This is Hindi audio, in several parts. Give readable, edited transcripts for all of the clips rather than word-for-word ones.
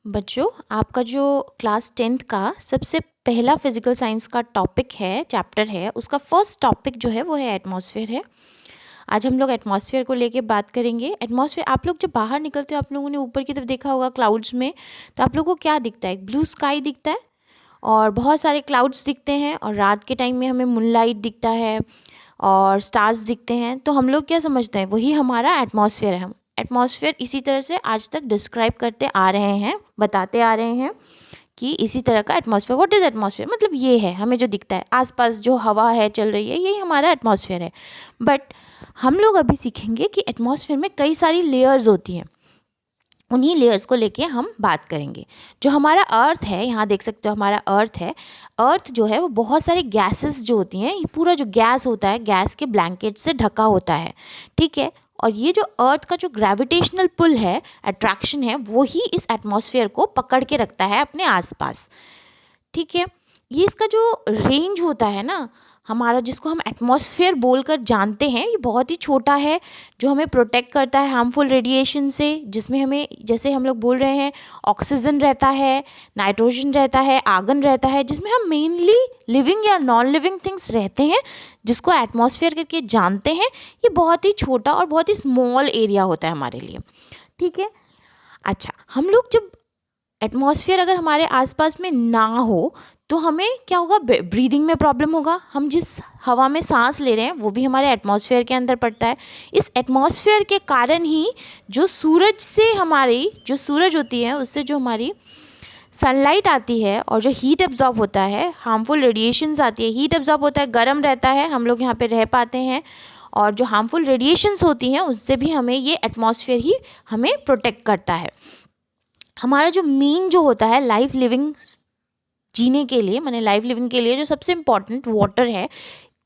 बच्चों, आपका जो क्लास 10th का सबसे पहला फिजिकल साइंस का टॉपिक है, चैप्टर है, उसका फर्स्ट टॉपिक जो है वो है एटमॉस्फेयर है। आज हम लोग एटमॉस्फेयर को लेके बात करेंगे। एटमॉस्फेयर, आप लोग जब बाहर निकलते हो, आप लोगों ने ऊपर की तरफ देखा होगा क्लाउड्स में, तो आप लोगों को क्या दिखता है? ब्लू स्काई दिखता है और बहुत सारे क्लाउड्स दिखते हैं, और रात के टाइम में हमें मूनलाइट दिखता है और स्टार्स दिखते हैं। तो हम लोग क्या समझते हैं? वही हमारा एटमॉस्फेयर है। हम एटमॉस्फेयर इसी तरह से आज तक डिस्क्राइब करते आ रहे हैं, बताते आ रहे हैं कि इसी तरह का एटमॉस्फेयर। What is atmosphere? मतलब ये है, हमें जो दिखता है आसपास, जो हवा है चल रही है, यही हमारा एटमॉस्फेयर है। बट हम लोग अभी सीखेंगे कि एटमॉस्फेयर में कई सारी लेयर्स होती हैं। उन्हीं लेयर्स को लेके हम बात करेंगे। जो हमारा अर्थ है, यहाँ देख सकते हो हमारा अर्थ है। अर्थ जो है वो बहुत सारे गैसेस जो होती हैं, ये पूरा जो गैस होता है, गैस के ब्लैंकेट से ढका होता है, ठीक है। और ये जो अर्थ का जो ग्रेविटेशनल पुल है, अट्रैक्शन है, वो ही इस एटमॉस्फेयर को पकड़ के रखता है अपने आसपास, ठीक है। ये इसका जो रेंज होता है ना हमारा, जिसको हम एटमॉस्फेयर बोलकर जानते हैं, ये बहुत ही छोटा है, जो हमें प्रोटेक्ट करता है हार्मफुल रेडिएशन से, जिसमें हमें, जैसे हम लोग बोल रहे हैं, ऑक्सीजन रहता है, नाइट्रोजन रहता है, आर्गन रहता है, जिसमें हम मेनली लिविंग या नॉन लिविंग थिंग्स रहते हैं, जिसको एटमॉस्फेयर करके जानते हैं। ये बहुत ही छोटा और बहुत ही स्मॉल एरिया होता है हमारे लिए, ठीक है। अच्छा, हम लोग जब एटमॉस्फेयर अगर हमारे आसपास में ना हो तो हमें क्या होगा? ब्रीदिंग में प्रॉब्लम होगा। हम जिस हवा में सांस ले रहे हैं वो भी हमारे एटमॉस्फेयर के अंदर पड़ता है। इस एटमॉस्फेयर के कारण ही जो सूरज से हमारी, जो सूरज होती है, उससे जो हमारी सनलाइट आती है और जो हीट एब्जॉर्ब होता है, हार्मफुल रेडिएशंस आती है, हीट एब्जॉर्ब होता है, गर्म रहता है, हम लोग यहाँ पे रह पाते हैं। और जो हार्मफुल रेडिएशंस होती हैं उससे भी हमें ये एटमॉस्फेयर ही हमें प्रोटेक्ट करता है। हमारा जो मेन जो होता है लाइफ लिविंग जीने के लिए, माने लाइफ लिविंग के लिए जो सबसे इम्पॉर्टेंट वाटर है,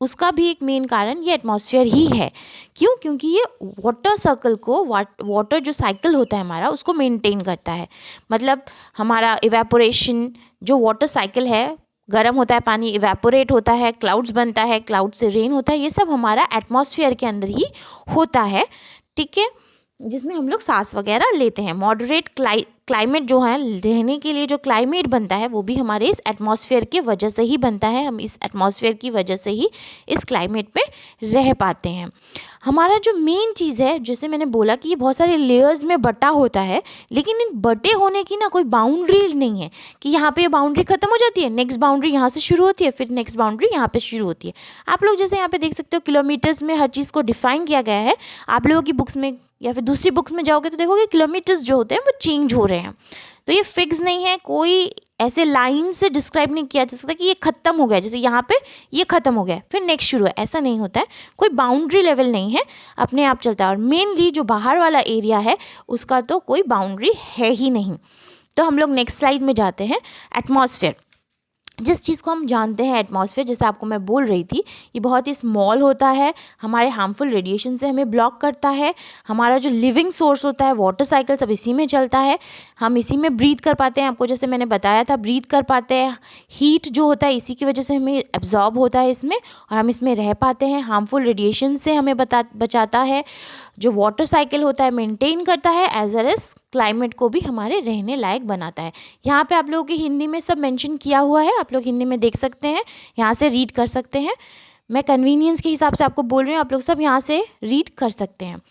उसका भी एक मेन कारण ये एटमॉस्फेयर ही है। क्यों? क्योंकि ये वाटर सर्कल को, वाटर जो साइकिल होता है हमारा, उसको मेंटेन करता है। मतलब हमारा इवेपोरेशन, जो वाटर साइकिल है, गर्म होता है पानी, इवेपोरेट होता है, क्लाउड्स बनता है, क्लाउड से रेन होता है, ये सब हमारा एटमॉस्फेयर के अंदर ही होता है, ठीक है, जिसमें हम लोग सांस वगैरह लेते हैं। मॉडरेट क्लाइमेट जो है, रहने के लिए जो क्लाइमेट बनता है, वो भी हमारे इस एटमॉस्फेयर की वजह से ही बनता है। हम इस एटमॉस्फेयर की वजह से ही इस क्लाइमेट पे रह पाते हैं। हमारा जो मेन चीज़ है, जैसे मैंने बोला कि ये बहुत सारे लेयर्स में बटा होता है, लेकिन इन बटे होने की ना कोई बाउंड्री नहीं है कि यहाँ पे ये बाउंड्री खत्म हो जाती है, नेक्स्ट बाउंड्री यहाँ से शुरू होती है, फिर नेक्स्ट बाउंड्री यहाँ पे शुरू होती है। आप लोग जैसे यहाँ पे देख सकते हो, किलोमीटर्स में हर चीज़ को डिफाइन किया गया है। आप लोगों की बुक्स में या फिर दूसरी बुक्स में जाओगे तो देखोगे किलोमीटर्स जो होते हैं वो चेंज हो रहे हैं। तो ये फिक्स नहीं है, कोई ऐसे लाइन से डिस्क्राइब नहीं किया जा सकता कि ये खत्म हो गया, जैसे यहाँ पे ये खत्म हो गया फिर नेक्स्ट शुरू है, ऐसा नहीं होता है। कोई बाउंड्री लेवल नहीं है, अपने आप चलता है। और मेनली जो बाहर वाला एरिया है उसका तो कोई बाउंड्री है ही नहीं। तो हम लोग नेक्स्ट स्लाइड में जाते हैं। एटमॉस्फेयर, जिस चीज़ को हम जानते हैं एटमॉस्फेयर, जैसे आपको मैं बोल रही थी, ये बहुत ही स्मॉल होता है, हमारे हार्मफुल रेडिएशन से हमें ब्लॉक करता है। हमारा जो लिविंग सोर्स होता है, वाटर साइकिल, सब इसी में चलता है। हम इसी में ब्रीथ कर पाते हैं, आपको जैसे मैंने बताया था, ब्रीथ कर पाते हैं। हीट जो होता है इसी की वजह से हमें एब्जॉर्ब होता है इसमें, और हम इसमें रह पाते हैं। हार्मफुल रेडिएशन से हमें बचाता है। जो वाटर साइकिल होता है मेंटेन करता है, एज वेल एज क्लाइमेट को भी हमारे रहने लायक बनाता है। यहाँ पे आप लोगों की हिंदी में सब मेंशन किया हुआ है, आप लोग हिंदी में देख सकते हैं, यहाँ से रीड कर सकते हैं। मैं कन्वीनियंस के हिसाब से आपको बोल रही हूँ, आप लोग सब यहाँ से रीड कर सकते हैं।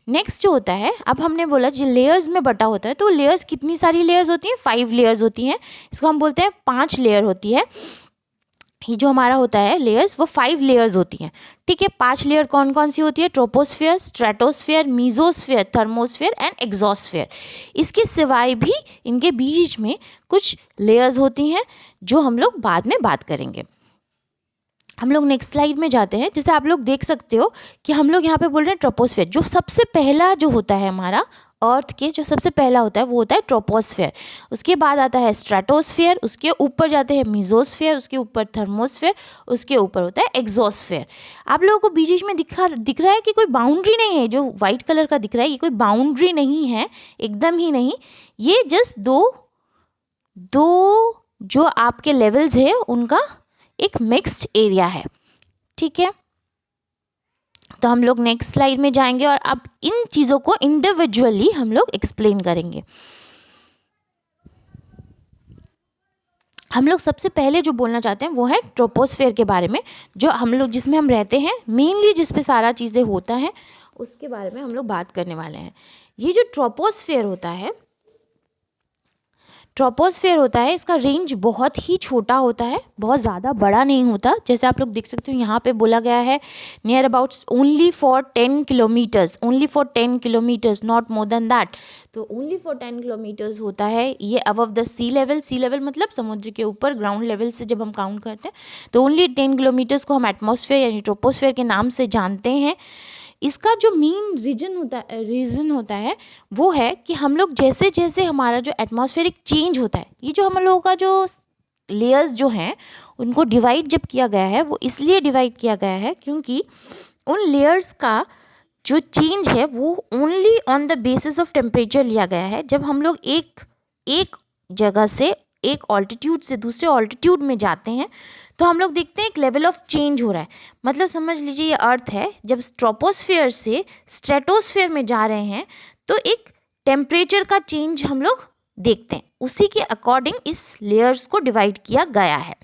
नेक्स्ट जो होता है, अब हमने बोला जो लेयर्स में बटा होता है, तो लेयर्स कितनी सारी लेयर्स होती हैं? 5 लेयर्स होती हैं। इसको हम बोलते हैं 5 लेयर होती है। ये जो हमारा होता है लेयर्स, वो 5 लेयर्स होती हैं, ठीक है। 5 लेयर कौन कौन सी होती है? Troposphere, stratosphere, mesosphere, thermosphere and exosphere. इसके सिवाय भी इनके बीच में कुछ लेयर्स होती हैं जो हम लोग बाद में बात करेंगे। हम लोग नेक्स्ट स्लाइड में जाते हैं। जैसे आप लोग देख सकते हो कि हम लोग यहाँ पे बोल रहे हैं ट्रोपोस्फियर, जो सबसे पहला जो होता है हमारा अर्थ के, जो सबसे पहला होता है वो होता है ट्रोपोस्फियर। उसके बाद आता है स्ट्रेटोस्फियर, उसके ऊपर जाते हैं मीजोस्फियर, उसके ऊपर थर्मोस्फियर, उसके ऊपर होता है एक्सोस्फियर। आप लोगों को बीच बीच में दिख रहा है कि कोई बाउंड्री नहीं है, जो वाइट कलर का दिख रहा है ये कोई बाउंड्री नहीं है, एकदम ही नहीं। ये जस्ट दो जो आपके लेवल्स है उनका एक मिक्स्ड एरिया है, ठीक है। तो हम लोग नेक्स्ट स्लाइड में जाएंगे और अब इन चीज़ों को इंडिविजुअली हम लोग एक्सप्लेन करेंगे। हम लोग सबसे पहले जो बोलना चाहते हैं वो है ट्रोपोस्फेयर के बारे में, जो हम लोग जिसमें हम रहते हैं, मेनली जिस पे सारा चीज़ें होता है उसके बारे में हम लोग बात करने वाले हैं। ये जो ट्रोपोस्फेयर होता है इसका रेंज बहुत ही छोटा होता है, बहुत ज़्यादा बड़ा नहीं होता। जैसे आप लोग देख सकते हो यहाँ पे बोला गया है near about only for 10 kilometres, not more than that. तो ओनली फॉर 10 किलोमीटर्स होता है ये अबव द सी लेवल मतलब समुद्र के ऊपर, ग्राउंड लेवल से जब हम काउंट करते हैं तो ओनली 10 किलोमीटर्स को हम एटमॉस्फेयर यानी ट्रोपोस्फेयर के नाम से जानते हैं। इसका जो मेन रीज़न होता है वो है कि हम लोग जैसे जैसे हमारा जो एटमॉस्फेरिक चेंज होता है, ये जो हम लोगों का जो लेयर्स जो हैं उनको डिवाइड जब किया गया है वो इसलिए डिवाइड किया गया है क्योंकि उन लेयर्स का जो चेंज है वो only on the basis of temperature लिया गया है। जब हम लोग एक जगह से एक ऑल्टीट्यूड से दूसरे ऑल्टीट्यूड में जाते हैं तो हम लोग देखते हैं एक लेवल ऑफ चेंज हो रहा है। मतलब समझ लीजिए ये अर्थ है, जब ट्रोपोस्फेयर से स्ट्रेटोस्फेयर में जा रहे हैं तो एक टेम्परेचर का चेंज हम लोग देखते हैं, उसी के अकॉर्डिंग इस लेयर्स को डिवाइड किया गया है।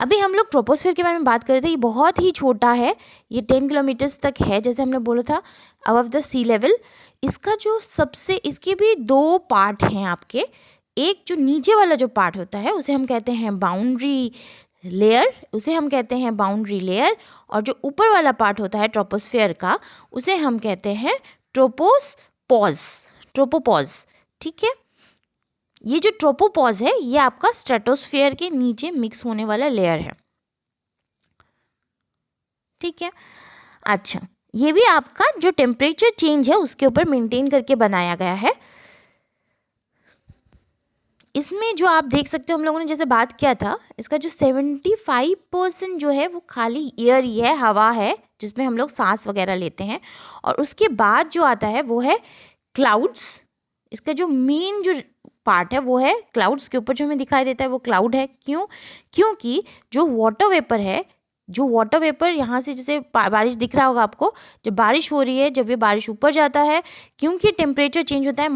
अभी हम लोग ट्रोपोस्फेयर के बारे में बात कर रहे थे, ये बहुत ही छोटा है, ये 10 किलोमीटर्स तक है जैसे हमने बोला था अबव द सी लेवल। इसका जो इसके भी 2 पार्ट हैं आपके। एक जो नीचे वाला जो पार्ट होता है उसे हम कहते हैं बाउंड्री लेयर, और जो ऊपर वाला पार्ट होता है ट्रोपोस्फेयर का उसे हम कहते हैं ट्रोपोपॉज। ठीक है, ये जो ट्रोपोपॉज है ये आपका स्ट्रेटोस्फेयर के नीचे मिक्स होने वाला लेयर है। ठीक है, अच्छा, ये भी आपका जो टेम्परेचर चेंज है उसके ऊपर मेंटेन करके बनाया गया है। इसमें जो आप देख सकते हो हम लोगों ने जैसे बात किया था, इसका जो 75% जो है वो खाली एयर ही है, हवा है जिसमें हम लोग सांस वगैरह लेते हैं, और उसके बाद जो आता है वो है क्लाउड्स। इसका जो मेन जो पार्ट है वो है क्लाउड्स, के ऊपर जो हमें दिखाई देता है वो क्लाउड है। क्योंकि जो वाटर वेपर यहाँ से जैसे बारिश दिख रहा होगा आपको, जब बारिश हो रही है, जब ये बारिश ऊपर जाता है, क्योंकि टेम्परेचर चेंज होता है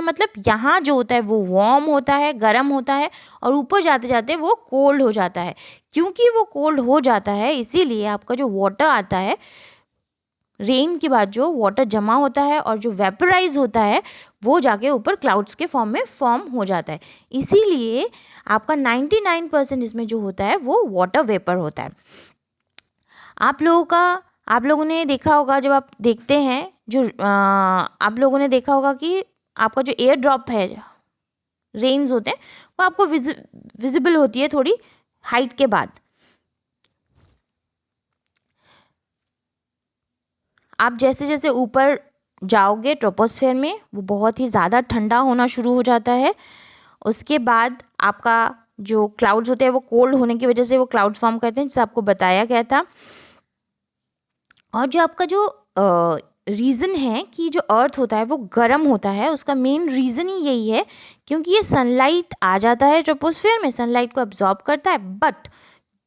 मतलब यहाँ जो होता है वो वार्म होता है, गर्म होता है, और ऊपर जाते जाते वो कोल्ड हो जाता है। क्योंकि वो कोल्ड हो जाता है इसीलिए आपका जो वाटर आता है, रेन के बाद जो वाटर जमा होता है और जो वेपराइज होता है वो जाके ऊपर क्लाउड्स के फॉर्म में फॉर्म हो जाता है। इसीलिए आपका 99% इसमें जो होता है वो वाटर वेपर होता है। आप लोगों ने देखा होगा, जब आप देखते हैं आप लोगों ने देखा होगा कि आपका जो एयर ड्रॉप है, रेन्स होते हैं, वो आपको विजिबल होती है थोड़ी हाइट के बाद। आप जैसे जैसे ऊपर जाओगे ट्रोपोस्फेयर में वो बहुत ही ज़्यादा ठंडा होना शुरू हो जाता है। उसके बाद आपका जो क्लाउड्स होते हैं वो कोल्ड होने की वजह से वो क्लाउड्स फॉर्म करते हैं, जिसे आपको बताया गया था। और जो आपका जो रीज़न है कि जो अर्थ होता है वो गर्म होता है, उसका मेन रीज़न ही यही है क्योंकि ये सनलाइट आ जाता है ट्रोपोस्फेयर में, सनलाइट को अब्जॉर्ब करता है, बट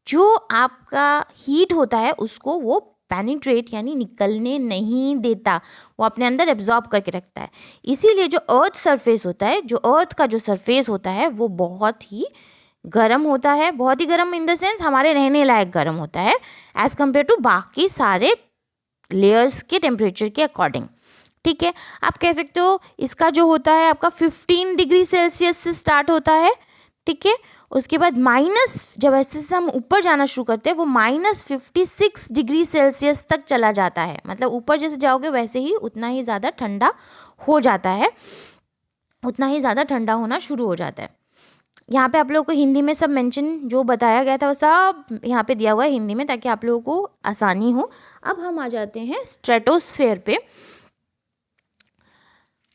जो आपका हीट होता है उसको वो पेनिट्रेट यानी निकलने नहीं देता, वो अपने अंदर एब्जॉर्ब करके रखता है। इसीलिए जो अर्थ सरफेस होता है, जो अर्थ का जो सरफेस होता है वो बहुत ही गर्म होता है, बहुत ही गर्म इन द सेंस हमारे रहने लायक गर्म होता है एज़ कम्पेयर टू बाकी सारे लेयर्स के टेम्परेचर के अकॉर्डिंग। ठीक है, आप कह सकते हो इसका जो होता है आपका 15 डिग्री सेल्सियस से स्टार्ट होता है। ठीक है, उसके बाद जब ऐसे से हम ऊपर जाना शुरू करते हैं वो -56 डिग्री सेल्सियस तक चला जाता है। मतलब ऊपर जैसे जाओगे वैसे ही उतना ही ज़्यादा ठंडा हो जाता है, उतना ही ज़्यादा ठंडा होना शुरू हो जाता है। यहाँ पे आप लोगों को हिंदी में सब मेंशन जो बताया गया था वो सब यहाँ पे दिया हुआ है हिंदी में, ताकि आप लोगों को आसानी हो। अब हम आ जाते हैं स्ट्रेटोस्फेयर पे।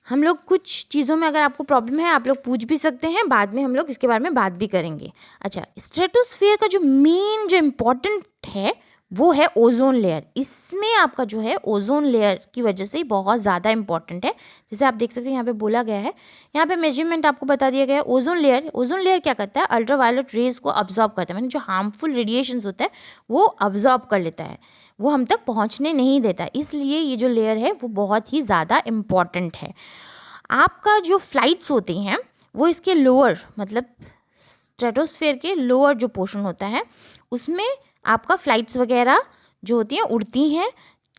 हम लोग कुछ चीज़ों में अगर आपको प्रॉब्लम है आप लोग पूछ भी सकते हैं, बाद में हम लोग इसके बारे में बात भी करेंगे। अच्छा, स्ट्रेटोस्फेयर का जो मेन जो इम्पोर्टेंट है वो है ओजोन लेयर। इसमें आपका जो है ओजोन लेयर की वजह से बहुत ज़्यादा इंपॉर्टेंट है। जैसे आप देख सकते हैं यहाँ पे बोला गया है, यहाँ पे मेजरमेंट आपको बता दिया गया है। ओजोन लेयर क्या करता है, अल्ट्रावायलेट रेज को अब्जॉर्ब करता है, मतलब जो हार्मफुल रेडिएशंस होता है वो अब्जॉर्ब कर लेता है, वो हम तक पहुँचने नहीं देता। इसलिए ये जो लेयर है वो बहुत ही ज़्यादा इम्पॉर्टेंट है। आपका जो फ्लाइट्स होती हैं वो इसके लोअर मतलब स्ट्रेटोस्फेयर के लोअर जो पोर्शन होता है उसमें आपका फ्लाइट्स वगैरह जो होती हैं उड़ती हैं,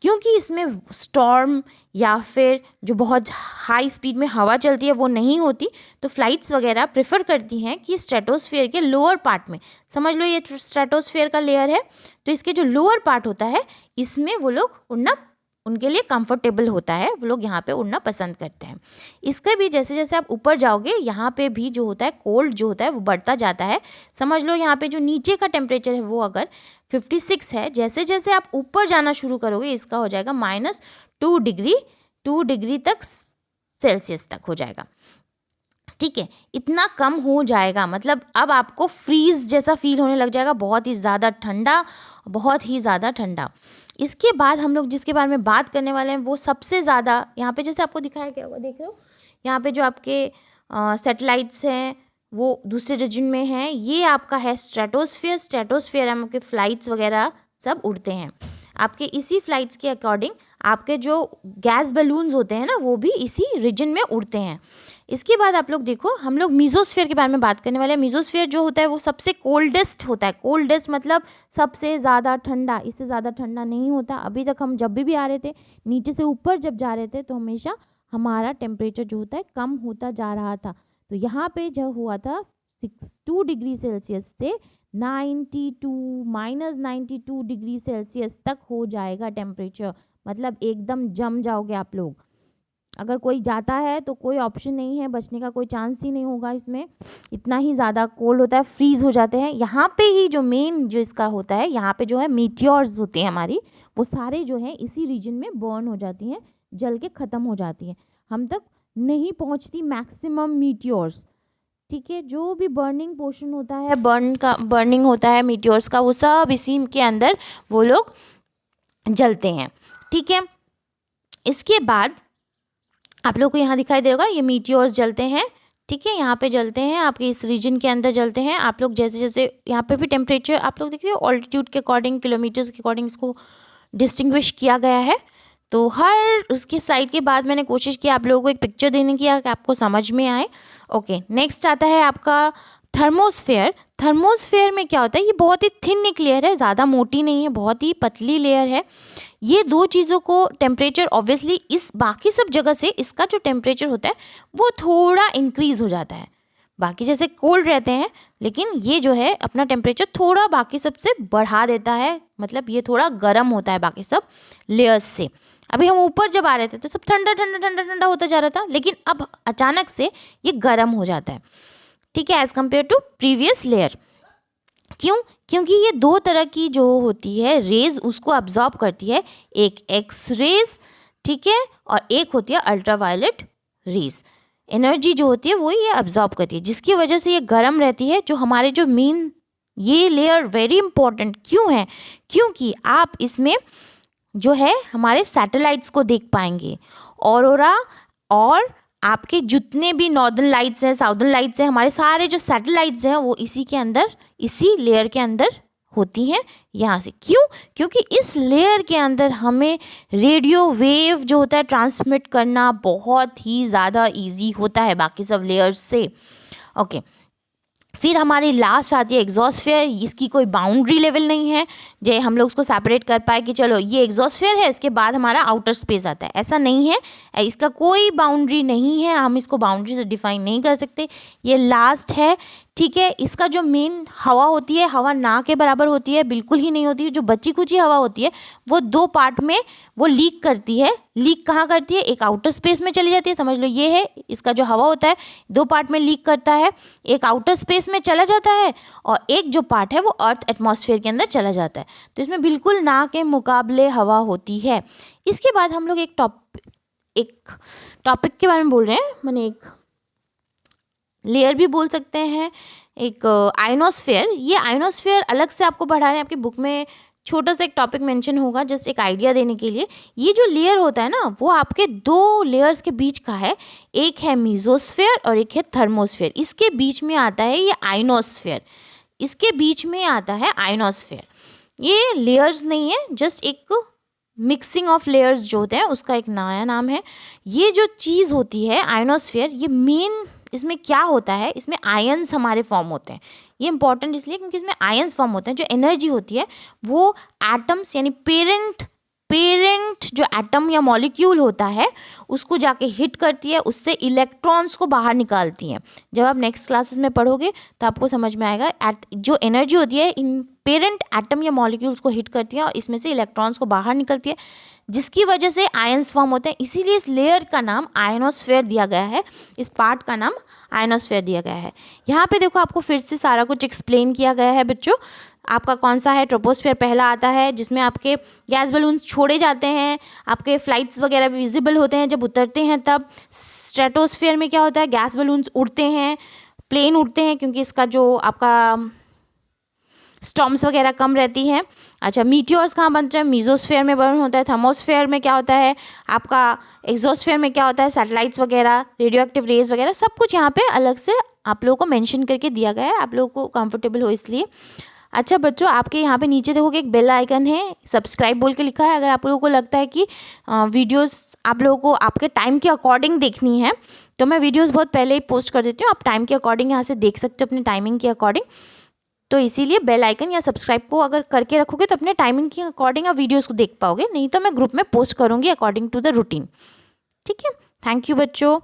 क्योंकि इसमें स्टॉर्म या फिर जो बहुत हाई स्पीड में हवा चलती है वो नहीं होती, तो फ्लाइट्स वगैरह प्रेफर करती हैं कि स्ट्रेटोस्फेयर के लोअर पार्ट में, समझ लो ये स्ट्रेटोस्फेयर का लेयर है, तो इसके जो लोअर पार्ट होता है इसमें वो लोग उड़ना उनके लिए कंफर्टेबल होता है, वो लोग यहाँ पे उड़ना पसंद करते हैं। इसके भी जैसे जैसे आप ऊपर जाओगे यहाँ पे भी जो होता है कोल्ड जो होता है वो बढ़ता जाता है। समझ लो यहाँ पे जो नीचे का टेम्परेचर है वो अगर 56 है, जैसे जैसे आप ऊपर जाना शुरू करोगे इसका हो जाएगा -2 डिग्री तक सेल्सियस तक हो जाएगा। ठीक है, इतना कम हो जाएगा, मतलब अब आपको फ्रीज जैसा फील होने लग जाएगा, बहुत ही ज़्यादा ठंडा, बहुत ही ज़्यादा ठंडा। इसके बाद हम लोग जिसके बारे में बात करने वाले हैं वो सबसे ज़्यादा, यहाँ पे जैसे आपको दिखाया गया होगा, देख रहे हो यहाँ पे जो आपके सैटेलाइट्स हैं वो दूसरे रीजन में हैं, ये आपका है स्ट्रेटोस्फियर। स्ट्रेटोस्फियर में आपके फ्लाइट्स वगैरह सब उड़ते हैं। आपके इसी फ्लाइट्स के अकॉर्डिंग आपके जो गैस बलून्स होते हैं ना वो भी इसी रीजन में उड़ते हैं। इसके बाद आप लोग देखो, हम लोग मीजोस्फीयर के बारे में बात करने वाले हैं। मीजोस्फीयर जो होता है वो सबसे कोल्डेस्ट होता है। कोल्डेस्ट मतलब सबसे ज़्यादा ठंडा, इससे ज़्यादा ठंडा नहीं होता। अभी तक हम जब भी आ रहे थे नीचे से ऊपर जब जा रहे थे तो हमेशा हमारा टेम्परेचर जो होता है कम होता जा रहा था। तो यहाँ पे जो हुआ था 2 डिग्री सेल्सियस से -92 डिग्री सेल्सियस तक हो जाएगा टेम्परेचर, मतलब एकदम जम जाओगे आप लोग। अगर कोई जाता है तो कोई ऑप्शन नहीं है, बचने का कोई चांस ही नहीं होगा इसमें, इतना ही ज़्यादा कोल्ड होता है, फ्रीज हो जाते हैं। यहाँ पे ही जो मेन जो इसका होता है, यहाँ पे जो है मीटियोर्स होते हैं हमारी, वो सारे जो है इसी रीजन में बर्न हो जाती हैं, जल के ख़त्म हो जाती हैं, हम तक नहीं पहुँचती मैक्सिमम मीटियोर्स। ठीक है, जो भी बर्निंग पोर्शन होता है, बर्निंग होता है मीटियोर्स का, वो सब इसी के अंदर वो लोग जलते हैं। ठीक है, इसके बाद आप लोग को यहाँ दिखाई दे होगा ये मीटियोर्स जलते हैं। ठीक है, यहाँ पे जलते हैं, आपके इस रीजन के अंदर जलते हैं। आप लोग जैसे जैसे यहाँ पे भी टेम्परेचर आप लोग देखिए ऑल्टीट्यूड के अकॉर्डिंग, किलोमीटर्स के अकॉर्डिंग इसको डिस्टिंग्विश किया गया है। तो हर उसके स्लाइड के बाद मैंने कोशिश की आप लोगों को एक पिक्चर देने की कि आपको समझ में आए। ओके, नेक्स्ट आता है आपका थर्मोस्फेयर। थर्मोस्फेयर में क्या होता है, ये बहुत ही थिन एक लेयर है, ज़्यादा मोटी नहीं है, बहुत ही पतली लेयर है। ये दो चीज़ों को टेम्परेचर ऑब्वियसली इस बाकी सब जगह से इसका जो टेम्परेचर होता है वो थोड़ा इंक्रीज़ हो जाता है। बाकी जैसे कोल्ड रहते हैं, लेकिन ये जो है अपना टेम्परेचर थोड़ा बाकी सब से बढ़ा देता है, मतलब ये थोड़ा गर्म होता है बाकी सब लेयर्स से। अभी हम ऊपर जब आ रहे थे तो सब ठंडा ठंडा ठंडा ठंडा होता जा रहा था, लेकिन अब अचानक से ये गर्म हो जाता है। ठीक है, as compare to previous layer. क्यों? क्योंकि ये दो तरह की जो होती है रेज उसको अब्जॉर्ब करती है, एक एक्स रेज, ठीक है, और एक होती है अल्ट्रावायलेट रेज। एनर्जी जो होती है वो ये अब्जॉर्ब करती है, जिसकी वजह से ये गर्म रहती है। जो हमारे जो मेन ये लेयर वेरी इंपॉर्टेंट क्यों है, क्योंकि आप इसमें जो है हमारे सैटेलाइट्स को देख पाएंगे, ऑरोरा और आपके जितने भी नॉर्दर्न लाइट्स हैं, साउदर्न लाइट्स हैं, हमारे सारे जो सैटेलाइट्स हैं वो इसी के अंदर, इसी लेयर के अंदर होती हैं यहाँ से। क्यों? क्योंकि इस लेयर के अंदर हमें रेडियो वेव जो होता है ट्रांसमिट करना बहुत ही ज़्यादा इजी होता है बाकी सब लेयर्स से। ओके, फिर हमारी लास्ट आती है एग्जॉस्फेयर। इसकी कोई बाउंड्री लेवल नहीं है जो हम लोग उसको सेपरेट कर पाए कि चलो ये एग्जॉस्फेयर है, इसके बाद हमारा आउटर स्पेस आता है, ऐसा नहीं है। इसका कोई बाउंड्री नहीं है, हम इसको बाउंड्री से डिफाइन नहीं कर सकते। ये लास्ट है। ठीक है, इसका जो मेन हवा होती है, हवा ना के बराबर होती है, बिल्कुल ही नहीं होती है। जो बची कुची हवा होती है वो दो पार्ट में वो लीक करती है। लीक कहाँ करती है? एक आउटर स्पेस में चली जाती है, समझ लो ये है इसका जो हवा होता है, दो पार्ट में लीक करता है, एक आउटर स्पेस में चला जाता है और एक जो पार्ट है वो अर्थ एटमॉस्फेयर के अंदर चला जाता है। तो इसमें बिल्कुल ना के मुकाबले हवा होती है। इसके बाद हम लोग एक टॉपिक के बारे में बोल रहे हैं, माने एक लेयर भी बोल सकते हैं, एक आयनोस्फेयर। ये आयनोस्फेयर अलग से आपको पढ़ा रहे हैं, आपकी बुक में छोटा सा एक टॉपिक मेंशन होगा जस्ट एक आइडिया देने के लिए। ये जो लेयर होता है ना वो आपके दो लेयर्स के बीच का है, एक है मीजोस्फेयर और एक है थर्मोस्फेयर। इसके बीच में आता है ये आयनोस्फेयर, इसके बीच में आता है आयनोस्फेयर। ये लेयर्स नहीं है, जस्ट एक मिक्सिंग ऑफ लेयर्स जो होते हैं उसका एक नया नाम है। ये जो चीज़ होती है आयनोस्फेयर, ये मेन इसमें क्या होता है, इसमें आयंस हमारे फॉर्म होते हैं। ये इंपॉर्टेंट इसलिए क्योंकि इसमें आयंस फॉर्म होते हैं। जो एनर्जी होती है वो एटम्स यानी पेरेंट जो एटम या मॉलिक्यूल होता है उसको जाके हिट करती है, उससे इलेक्ट्रॉन्स को बाहर निकालती हैं। जब आप नेक्स्ट क्लासेस में पढ़ोगे तो आपको समझ में आएगा जो एनर्जी होती है इन पेरेंट एटम या मॉलिक्यूल्स को हिट करती है और इसमें से इलेक्ट्रॉन्स को बाहर निकलती है, जिसकी वजह से आयंस फॉर्म होते हैं। इसीलिए इस लेयर का नाम आयनोस्फेयर दिया गया है, इस पार्ट का नाम आयनोस्फेयर दिया गया है। यहाँ पे देखो आपको फिर से सारा कुछ एक्सप्लेन किया गया है बच्चों। आपका कौन सा है, ट्रोपोस्फेयर पहला आता है जिसमें आपके गैस बलून्स छोड़े जाते हैं, आपके फ्लाइट्स वगैरह विजिबल होते हैं जब उतरते हैं तब। स्ट्रेटोस्फेयर में क्या होता है, गैस बलून्स उड़ते हैं, प्लेन उड़ते हैं क्योंकि इसका जो आपका स्टॉर्म्स वगैरह कम रहती हैं। अच्छा, मीटियोर्स कहाँ बनते हैं, मीजोस्फेयर में बर्न होता है। थर्मोस्फेयर में क्या होता है आपका, एक्सोस्फेयर में क्या होता है, सैटेलाइट्स वगैरह, रेडियो एक्टिव रेज वगैरह, सब कुछ यहाँ पे अलग से आप लोगों को मेंशन करके दिया गया है, आप लोगों को कंफर्टेबल हो इसलिए। अच्छा बच्चों, आपके यहाँ पे नीचे देखोगे एक बेल आइकन है, सब्सक्राइब बोल के लिखा है। अगर आप लोगों को लगता है कि वीडियोस आप लोगों को आपके टाइम के अकॉर्डिंग देखनी है तो मैं वीडियोस बहुत पहले ही पोस्ट कर देती हूँ, आप टाइम के अकॉर्डिंग यहाँ से देख सकते हो अपने टाइमिंग के अकॉर्डिंग। तो इसीलिए बेल आइकन या सब्सक्राइब को अगर करके रखोगे तो अपने टाइमिंग के अकॉर्डिंग आप वीडियोस को देख पाओगे, नहीं तो मैं ग्रुप में पोस्ट करूँगी अकॉर्डिंग टू द रूटीन। ठीक है, थैंक यू बच्चों।